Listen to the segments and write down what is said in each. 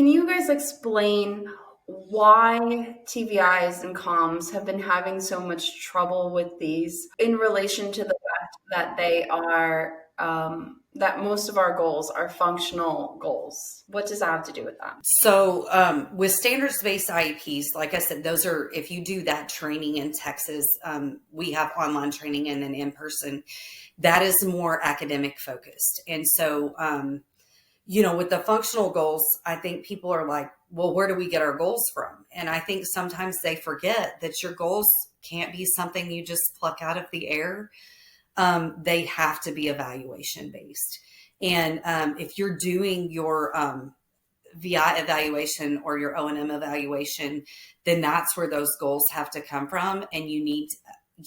Can you guys explain why TVIs and comms have been having so much trouble with these in relation to the fact that they are that most of our goals are functional goals? What does that have to do with that? So with standards-based IEPs, like I said, those are, if you do that training in Texas, we have online training and then in person, that is more academic focused. And so, with the functional goals, I think people are like, well, where do we get our goals from? And I think sometimes they forget that your goals can't be something you just pluck out of the air. They have to be evaluation based. And if you're doing your VI evaluation or your O&M evaluation, then that's where those goals have to come from. And you need,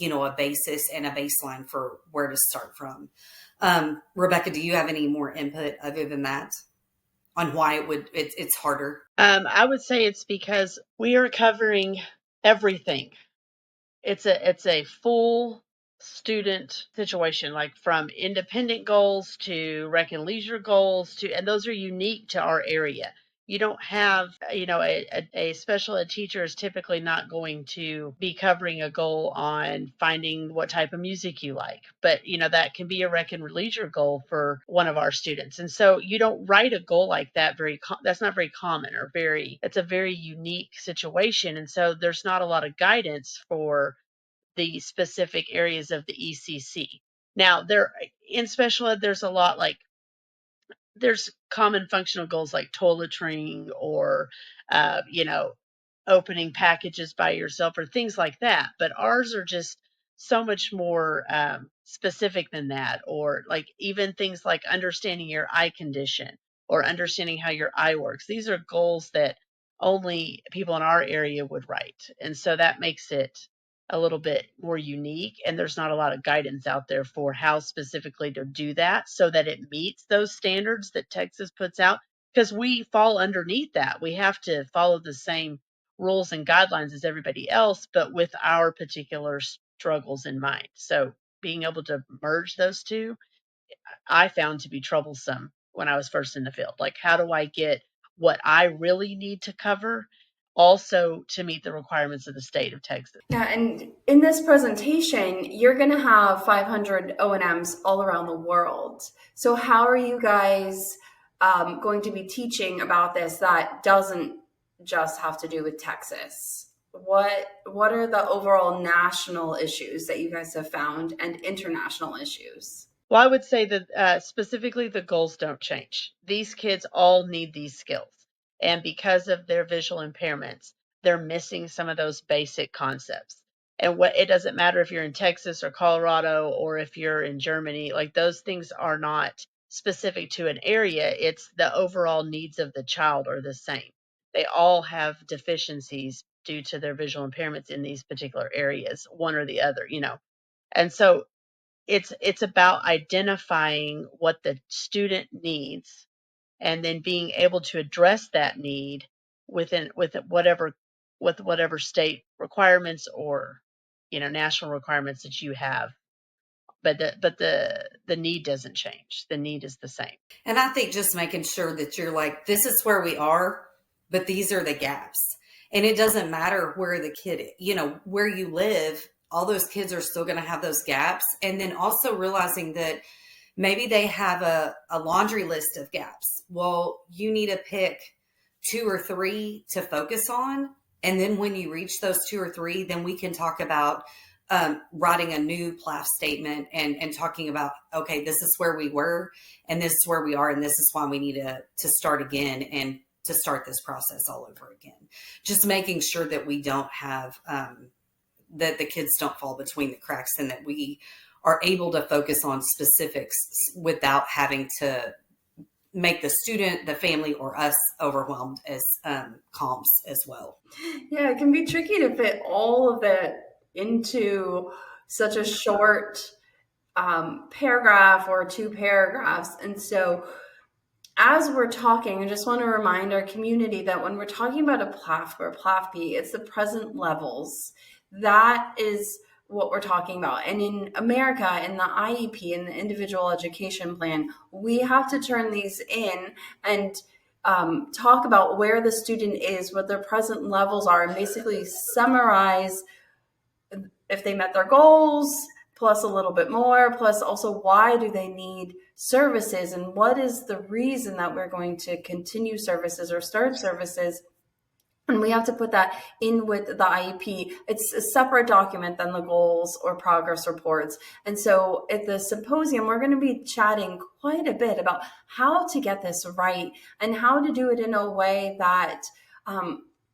a basis and a baseline for where to start from. Rebekka, do you have any more input other than that on why it's harder? I would say it's because we are covering everything. It's a full student situation, like from independent goals to rec and leisure goals and those are unique to our area. You don't have, a special ed teacher is typically not going to be covering a goal on finding what type of music you like. But, that can be a rec and leisure goal for one of our students. And so you don't write a goal like that that's not very common it's a very unique situation. And so there's not a lot of guidance for the specific areas of the ECC. Now, in special ed, there's a lot there's common functional goals like toiletring or, opening packages by yourself or things like that. But ours are just so much more specific than that, or like even things like understanding your eye condition or understanding how your eye works. These are goals that only people in our area would write. And so that makes it a little bit more unique, and there's not a lot of guidance out there for how specifically to do that so that it meets those standards that Texas puts out, because we fall underneath that. We have to follow the same rules and guidelines as everybody else, but with our particular struggles in mind. So being able to merge those two, I found to be troublesome when I was first in the field. Like, how do I get what I really need to cover also to meet the requirements of the state of Texas? Yeah, and in this presentation, you're going to have 500 O&Ms all around the world. So how are you guys going to be teaching about this that doesn't just have to do with Texas? What are the overall national issues that you guys have found and international issues? Well, I would say that specifically the goals don't change. These kids all need these skills. And because of their visual impairments, they're missing some of those basic concepts. And it doesn't matter if you're in Texas or Colorado or if you're in Germany, like those things are not specific to an area. It's the overall needs of the child are the same. They all have deficiencies due to their visual impairments in these particular areas, one or the other, And so it's about identifying what the student needs and then being able to address that need with whatever state requirements or national requirements that you have. But the need doesn't change. The need is the same. And I think just making sure that you're like, this is where we are, but these are the gaps. And it doesn't matter where the kid, where you live, all those kids are still going to have those gaps. And then also realizing that maybe they have a laundry list of gaps. Well, you need to pick 2 or 3 to focus on. And then when you reach those 2 or 3, then we can talk about writing a new PLAAF statement and talking about, okay, this is where we were and this is where we are. And this is why we need to start again and to start this process all over again. Just making sure that we don't have, that the kids don't fall between the cracks and that we are able to focus on specifics without having to make the student, the family, or us overwhelmed as comms as well. Yeah, it can be tricky to fit all of it into such a short paragraph or 2 paragraphs. And so as we're talking, I just want to remind our community that when we're talking about a PLAAFP or PLAAFP, it's the present levels. That is what we're talking about. And in America, in the IEP, in the Individual Education Plan, we have to turn these in and talk about where the student is, what their present levels are, and basically summarize if they met their goals, plus a little bit more, plus also why do they need services and what is the reason that we're going to continue services or start services. And we have to put that in with the IEP. It's a separate document than the goals or progress reports. And so at the symposium, we're going to be chatting quite a bit about how to get this right and how to do it in a way that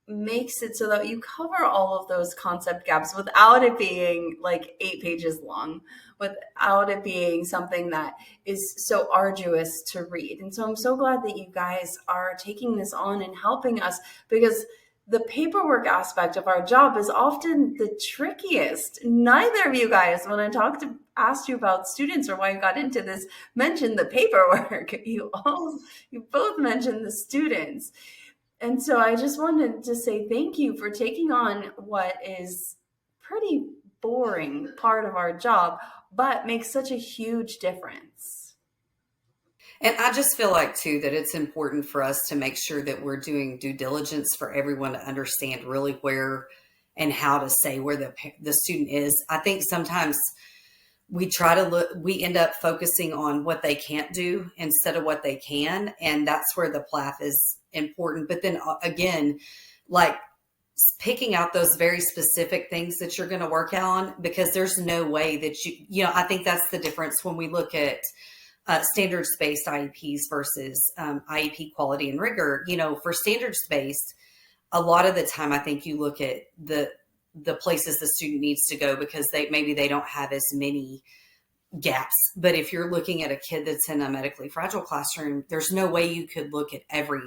makes it so that you cover all of those concept gaps without it being like 8 pages long, without it being something that is so arduous to read. And so I'm so glad that you guys are taking this on and helping us, because the paperwork aspect of our job is often the trickiest. Neither of you guys, when I asked you about students or why you got into this, mentioned the paperwork. You both mentioned the students. And so I just wanted to say thank you for taking on what is pretty boring part of our job, but makes such a huge difference. And I just feel like, too, that it's important for us to make sure that we're doing due diligence for everyone to understand really where and how to say where the student is. I think sometimes we end up focusing on what they can't do instead of what they can. And that's where the PLAAF is important. But then again, like picking out those very specific things that you're going to work on, because there's no way that I think that's the difference when we look at standards-based IEPs versus IEP quality and rigor. For standards-based, a lot of the time, I think you look at the places the student needs to go because maybe they don't have as many gaps. But if you're looking at a kid that's in a medically fragile classroom, there's no way you could look at every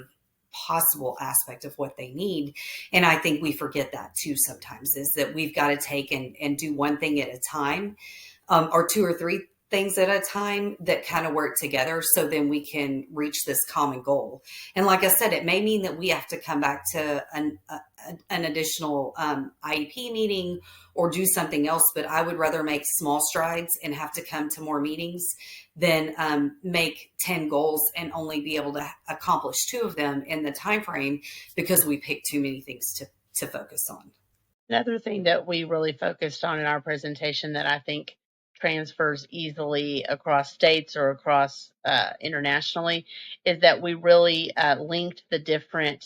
possible aspect of what they need. And I think we forget that too sometimes, is that we've got to take and do one thing at a time, or 2 or 3 things at a time that kind of work together, so then we can reach this common goal. And like I said, it may mean that we have to come back to an additional IEP meeting or do something else, but I would rather make small strides and have to come to more meetings than make 10 goals and only be able to accomplish 2 of them in the time frame because we picked too many things to focus on. Another thing that we really focused on in our presentation that I think transfers easily across states or across internationally is that we really linked the different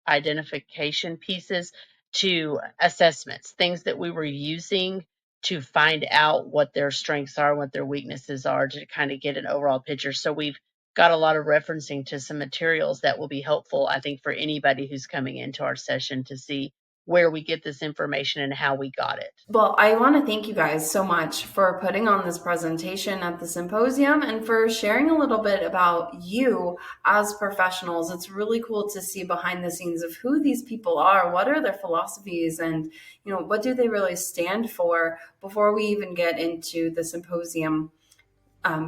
identification pieces to assessments, things that we were using to find out what their strengths are, what their weaknesses are, to kind of get an overall picture. So we've got a lot of referencing to some materials that will be helpful, I think, for anybody who's coming into our session to see where we get this information and how we got it. Well, I want to thank you guys so much for putting on this presentation at the symposium and for sharing a little bit about you as professionals. It's really cool to see behind the scenes of who these people are, what are their philosophies, and what do they really stand for before we even get into the symposium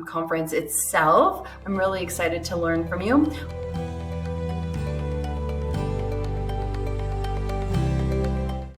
conference itself. I'm really excited to learn from you.